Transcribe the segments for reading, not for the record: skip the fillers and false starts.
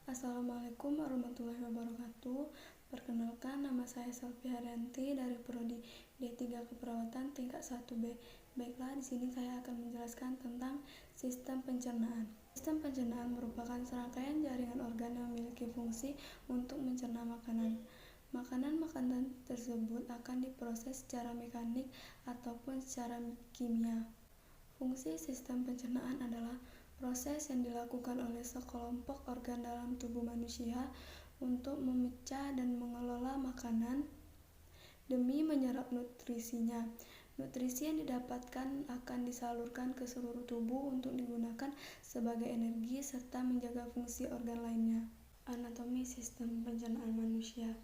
Assalamualaikum warahmatullahi wabarakatuh. Perkenalkan, nama saya Selvi Haryanti dari Prodi D3 Keperawatan tingkat 1B. Baiklah, di sini saya akan menjelaskan tentang sistem pencernaan. Sistem pencernaan merupakan serangkaian jaringan organ yang memiliki fungsi untuk mencerna makanan. Makanan tersebut akan diproses secara mekanik ataupun secara kimia. Fungsi sistem pencernaan adalah proses yang dilakukan oleh sekelompok organ dalam tubuh manusia untuk memecah dan mengelola makanan demi menyerap nutrisinya. Nutrisi yang didapatkan akan disalurkan ke seluruh tubuh untuk digunakan sebagai energi serta menjaga fungsi organ lainnya. Anatomi sistem pencernaan manusia.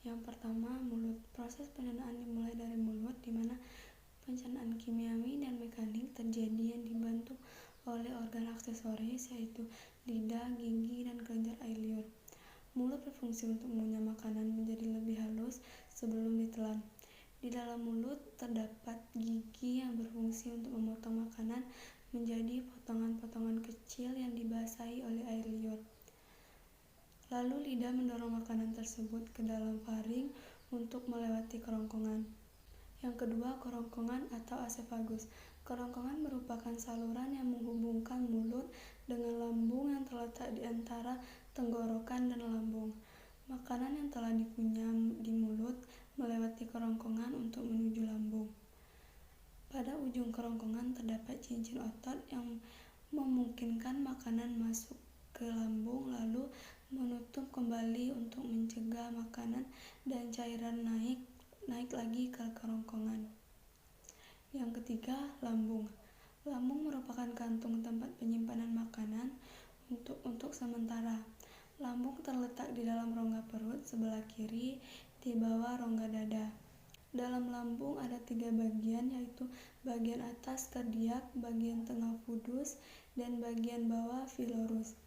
Yang pertama, mulut. Proses pencernaan dimulai dari mulut, di mana pencernaan kimiawi dan mekanik terjadi yang dibantu oleh organ aksesoris yaitu lidah, gigi, dan kelenjar air liur. Mulut berfungsi untuk mengunyah makanan menjadi lebih halus sebelum ditelan. Di dalam mulut terdapat gigi yang berfungsi untuk memotong makanan menjadi potongan-potongan kecil yang dibasahi oleh air liur. Lalu lidah mendorong makanan tersebut ke dalam faring untuk melewati kerongkongan. Yang kedua, kerongkongan atau asefagus. Kerongkongan merupakan saluran yang menghubungkan mulut dengan lambung yang terletak di antara tenggorokan dan lambung. Makanan yang telah dikunyah di mulut melewati kerongkongan untuk menuju lambung. Pada ujung kerongkongan terdapat cincin otot yang memungkinkan makanan masuk ke lambung lalu menutup kembali untuk mencegah makanan dan cairan naik lagi ke kerongkongan. Yang ketiga, lambung. Lambung merupakan kantung tempat penyimpanan makanan untuk sementara. Lambung terletak di dalam rongga perut sebelah kiri di bawah rongga dada. Dalam lambung ada 3 bagian, yaitu bagian atas kardiak, bagian tengah pudus, dan bagian bawah filorus.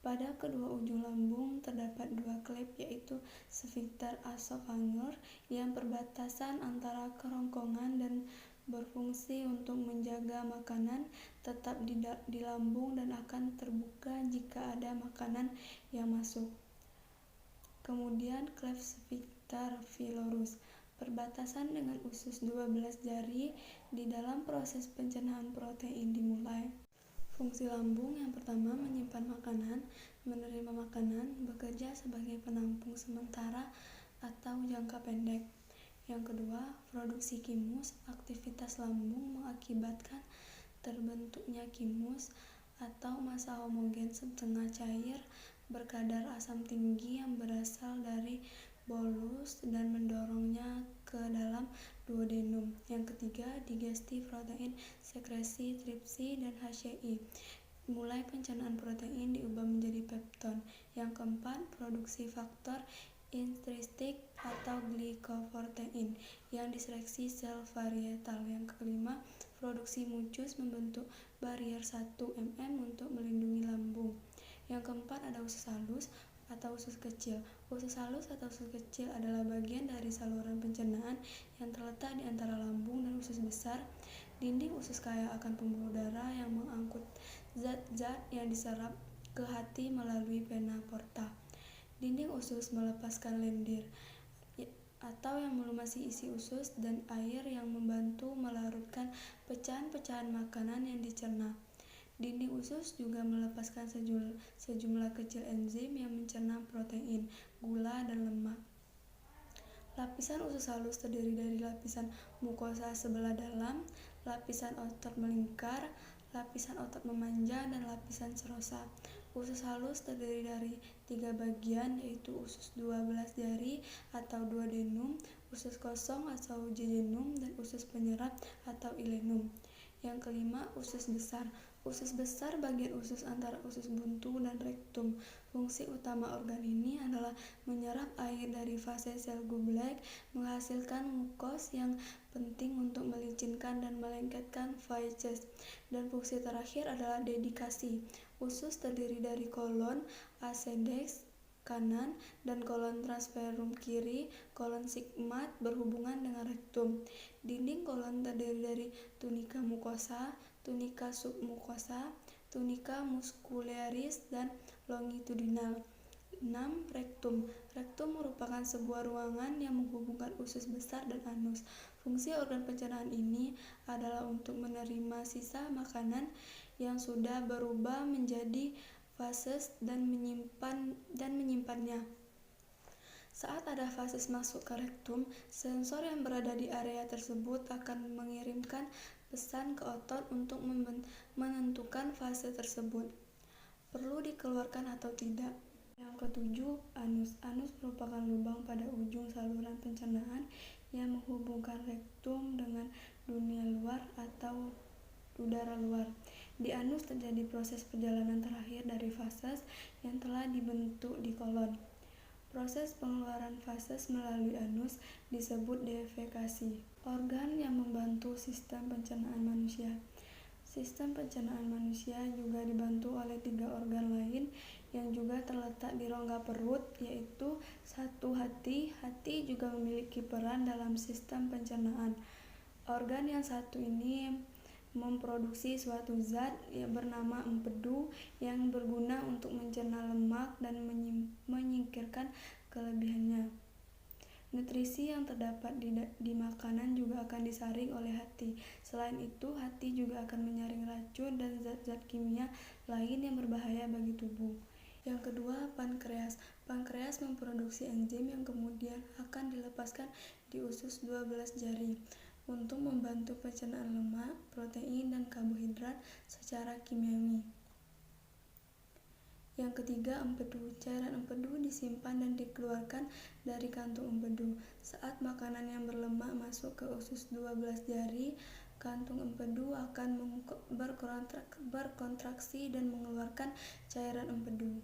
Pada kedua ujung lambung terdapat 2 klep, yaitu sfinkter esophageal yang perbatasan antara kerongkongan dan berfungsi untuk menjaga makanan tetap di lambung dan akan terbuka jika ada makanan yang masuk. Kemudian klep sfinkter filorus perbatasan dengan usus 12 jari. Di dalam proses pencernaan protein dimulai. Fungsi lambung yang pertama menyimpan makanan, menerima makanan, bekerja sebagai penampung sementara atau jangka pendek. Yang kedua, produksi kimus. Aktivitas lambung mengakibatkan terbentuknya kimus atau massa homogen setengah cair berkadar asam tinggi yang berasal dari bolus dan mendorongnya ke dalam duodenum. Yang ketiga, digesti protein, sekresi tripsi dan HCI. Mulai pencernaan protein diubah menjadi pepton. Yang keempat, produksi faktor intrinsik atau glikoprotein yang diseleksi sel varietal. Yang kelima, produksi mucus membentuk barier 1 mm untuk melindungi lambung. Yang keempat, ada usus halus atau usus kecil. Usus halus atau usus kecil adalah bagian dari saluran pencernaan yang terletak di antara lambung dan usus besar. Dinding usus kaya akan pembuluh darah yang mengangkut zat-zat yang diserap ke hati melalui vena porta. Dinding usus melepaskan lendir atau yang melumasi isi usus dan air yang membantu melarutkan pecahan-pecahan makanan yang dicerna. Dinding usus juga melepaskan sejumlah kecil enzim yang mencerna protein, gula, dan lemak. Lapisan usus halus terdiri dari lapisan mukosa sebelah dalam, lapisan otot melingkar, lapisan otot memanjang, dan lapisan serosa. Usus halus terdiri dari 3 bagian, yaitu usus 12 jari atau duodenum, usus kosong atau jejunum, dan usus penyerap atau ileum. Yang kelima, usus besar. Usus besar bagian usus antara usus buntu dan rektum. Fungsi utama organ ini adalah menyerap air dari fase sel Goulak, menghasilkan mukos yang penting untuk melicinkan dan melengketkan feces. Dan fungsi terakhir adalah dedikasi. Usus terdiri dari kolon ascendens kanan dan kolon transferum kiri. Kolon sigmat berhubungan dengan rektum. Dinding kolon terdiri dari tunika mukosa, tunika submukosa, tunica muscularis, dan longitudinal. 6. Rektum. Rektum merupakan sebuah ruangan yang menghubungkan usus besar dan anus. Fungsi organ pencernaan ini adalah untuk menerima sisa makanan yang sudah berubah menjadi fases dan menyimpannya. Saat ada fases masuk ke rektum, sensor yang berada di area tersebut akan mengirimkan pesan ke otot untuk menentukan fase tersebut perlu dikeluarkan atau tidak. Yang ketujuh, anus. Anus merupakan lubang pada ujung saluran pencernaan yang menghubungkan rektum dengan dunia luar atau udara luar. Di anus terjadi proses perjalanan terakhir dari fases yang telah dibentuk di kolon. Proses pengeluaran fases melalui anus disebut defekasi. Organ yang membantu sistem pencernaan manusia. Sistem pencernaan manusia juga dibantu oleh 3 organ lain yang juga terletak di rongga perut, yaitu 1. Hati. Hati juga memiliki peran dalam sistem pencernaan. Organ yang satu ini memproduksi suatu zat yang bernama empedu yang berguna untuk mencerna lemak dan menyingkirkan kelebihannya. Nutrisi yang terdapat di makanan juga akan disaring oleh hati. Selain itu, hati juga akan menyaring racun dan zat-zat kimia lain yang berbahaya bagi tubuh. Yang kedua, pankreas. Pankreas memproduksi enzim yang kemudian akan dilepaskan di usus 12 jari untuk membantu pencernaan lemak, protein, dan karbohidrat secara kimiawi. Yang ketiga, empedu. Cairan empedu disimpan dan dikeluarkan dari kantung empedu. Saat makanan yang berlemak masuk ke usus 12 jari, kantung empedu akan berkontraksi dan mengeluarkan cairan empedu.